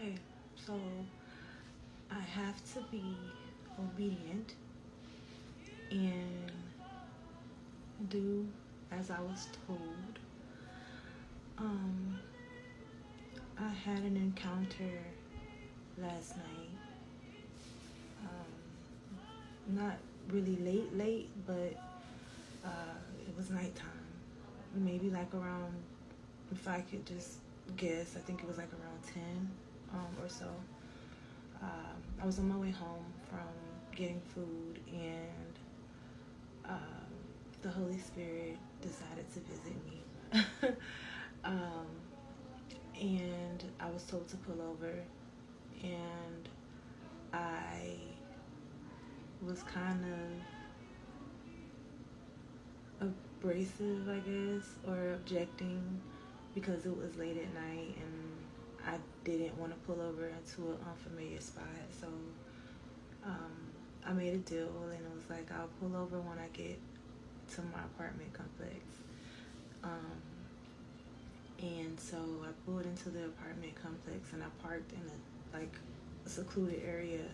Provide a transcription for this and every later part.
Okay, so I have to be obedient and do as I was told. Um, I had an encounter last night. Not really late, but it was nighttime. Maybe like around, if I could just guess, I think it was like around 10 or so. I was on my way home from getting food, and the Holy Spirit decided to visit me. um, and I was told to pull over, and I was kind of abrasive, I guess, or objecting because it was late at night and I didn't want to pull over into an unfamiliar spot. So um, I made a deal, and it was like, I'll pull over when I get to my apartment complex. Um, and so I pulled into the apartment complex, and I parked in a secluded area,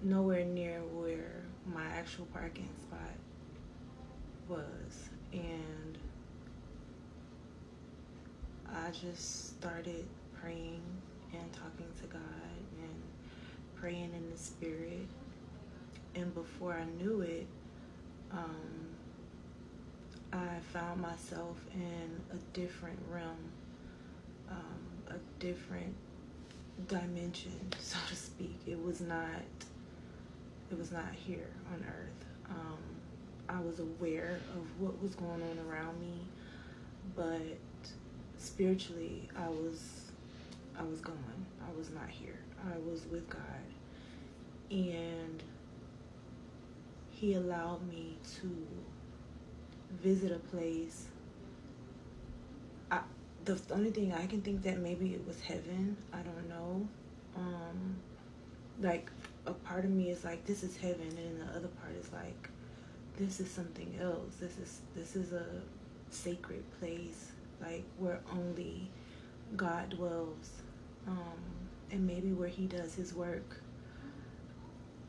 nowhere near where my actual parking spot was. And I just started praying and talking to God and praying in the spirit. And before I knew it, I found myself in a different realm, a different dimension, so to speak. It was not here on earth. I was aware of what was going on around me, but spiritually I was gone. I was not here. I was with God, and He allowed me to visit a place. The only thing I can think, that maybe it was heaven. I don't know. Like, a part of me is like, this is heaven, and the other part is like, this is something else. This is a sacred place, like where only God dwells, and maybe where He does His work.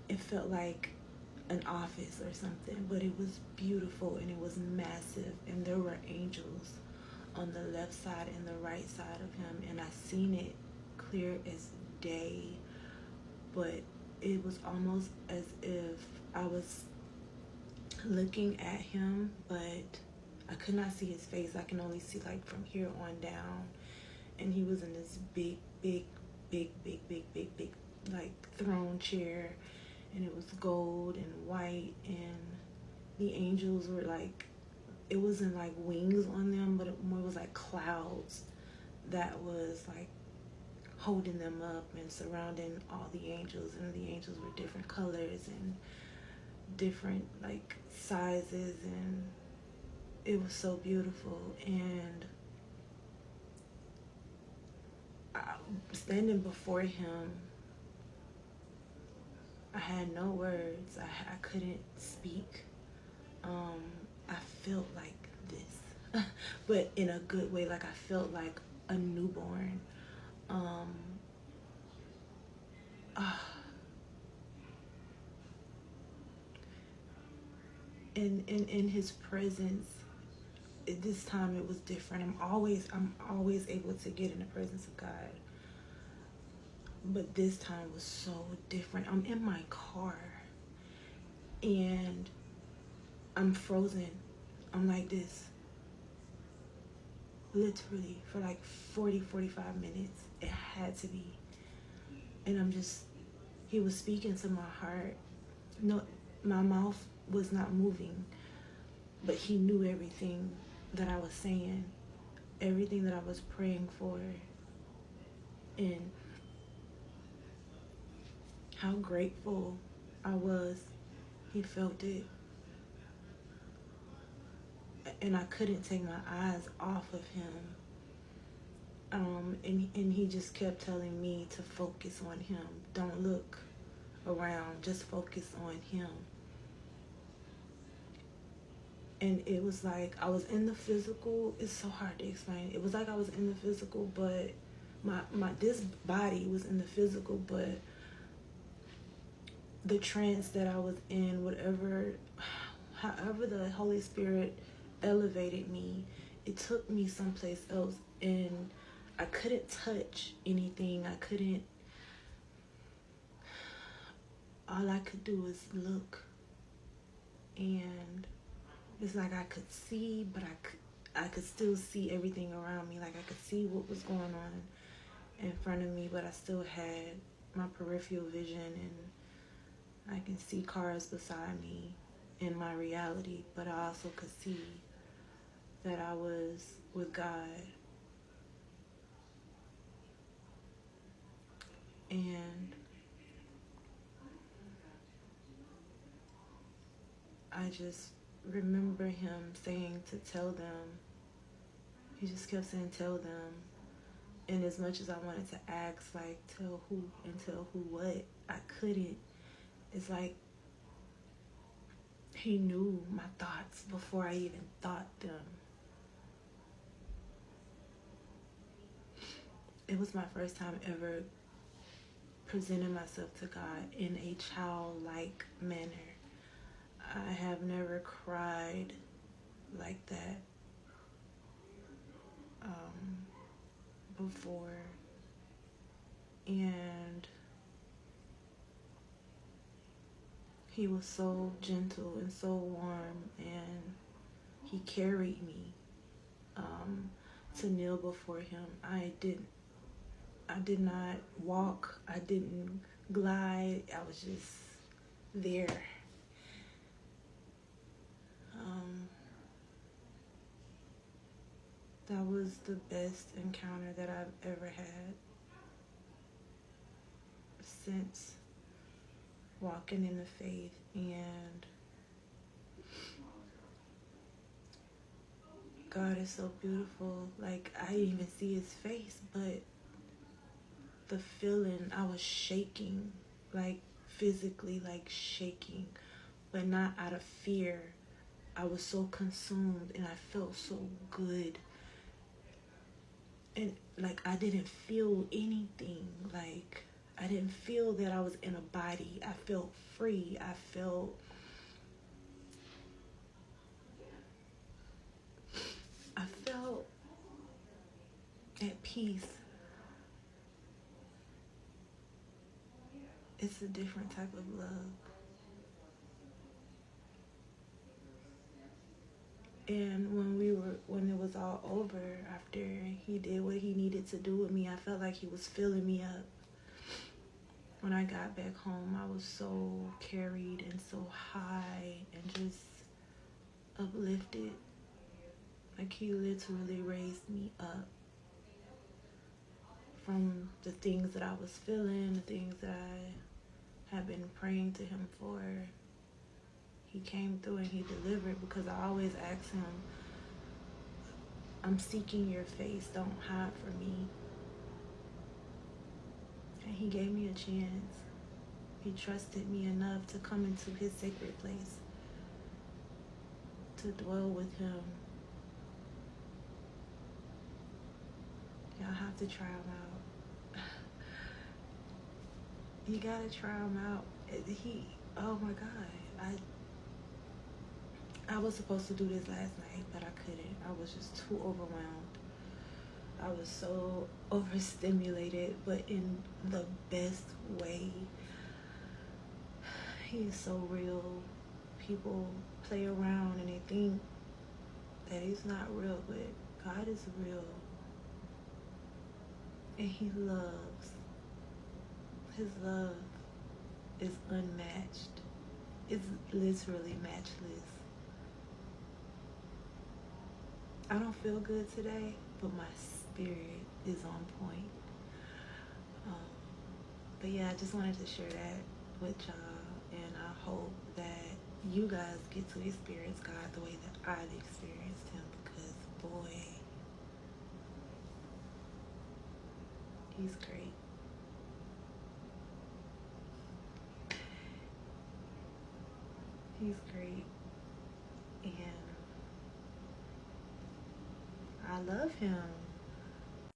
It felt like an office or something, but it was beautiful and it was massive, and there were angels on the left side and the right side of Him, and I seen it clear as day. But it was almost as if I was looking at Him, but I could not see His face. I can only see like from here on down, and He was in this big like throne chair, and it was gold and white, and the angels were like, it wasn't like wings on them, but it more was like clouds that was like holding them up and surrounding all the angels. And the angels were different colors and different like sizes, and it was so beautiful. And standing before Him, I had no words. I couldn't speak. I felt like this, but in a good way. Like, I felt like a newborn. Uh, in His presence, this time it was different. I'm always able to get in the presence of God, but this time was so different. I'm in my car, and I'm frozen. I'm like this, literally, for like 45 minutes. It had to be. And He was speaking to my heart. No, my mouth was not moving, but He knew everything that I was saying, everything that I was praying for, and how grateful I was. He felt it, and I couldn't take my eyes off of Him. And He just kept telling me to focus on Him. Don't look around, just focus on Him. And it was like I was in the physical. It's so hard to explain. It was like I was in the physical, but my this body was in the physical, but the trance that I was in, however the Holy Spirit elevated me, it took me someplace else, and I couldn't touch anything. All I could do was look, and it's like I could see, but I could still see everything around me. Like I could see what was going on in front of me, but I still had my peripheral vision, and I can see cars beside me in my reality, but I also could see that I was with God. And I just remember him saying to tell them. He just kept saying, tell them. And as much as I wanted to ask, like, tell who and tell who what, I couldn't. It's like he knew my thoughts before I even thought them. It was my first time ever presenting myself to God in a childlike manner. I have never cried like that before. And he was so gentle and so warm, and he carried me to kneel before him. I did not walk. I didn't glide. I was just there. That was the best encounter that I've ever had since walking in the faith. And God is so beautiful. Like, I didn't even see his face, but the feeling, I was shaking, like physically, like shaking, but not out of fear. I was so consumed, and I felt so good. And like, I didn't feel anything. Like, I didn't feel that I was in a body. I felt free. I felt at peace. It's a different type of love. And when it was all over, after he did what he needed to do with me, I felt like he was filling me up. When I got back home, I was so carried and so high and just uplifted. Like, he literally raised me up from the things that I was feeling, the things that I had been praying to him for. He came through and he delivered, because I always ask him, I'm seeking your face, don't hide from me. And he gave me a chance. He trusted me enough to come into his sacred place, to dwell with him. Y'all have to try him out. You gotta try him out. Oh my God. I was supposed to do this last night, but I couldn't. I was just too overwhelmed. I was so overstimulated, but in the best way. He is so real. People play around and they think that he's not real, but God is real. And he loves. His love is unmatched. It's literally matchless. I don't feel good today, but my spirit is on point. But yeah, I just wanted to share that with y'all, and I hope that you guys get to experience God the way that I've experienced him, because boy, he's great. He's great. And I love him.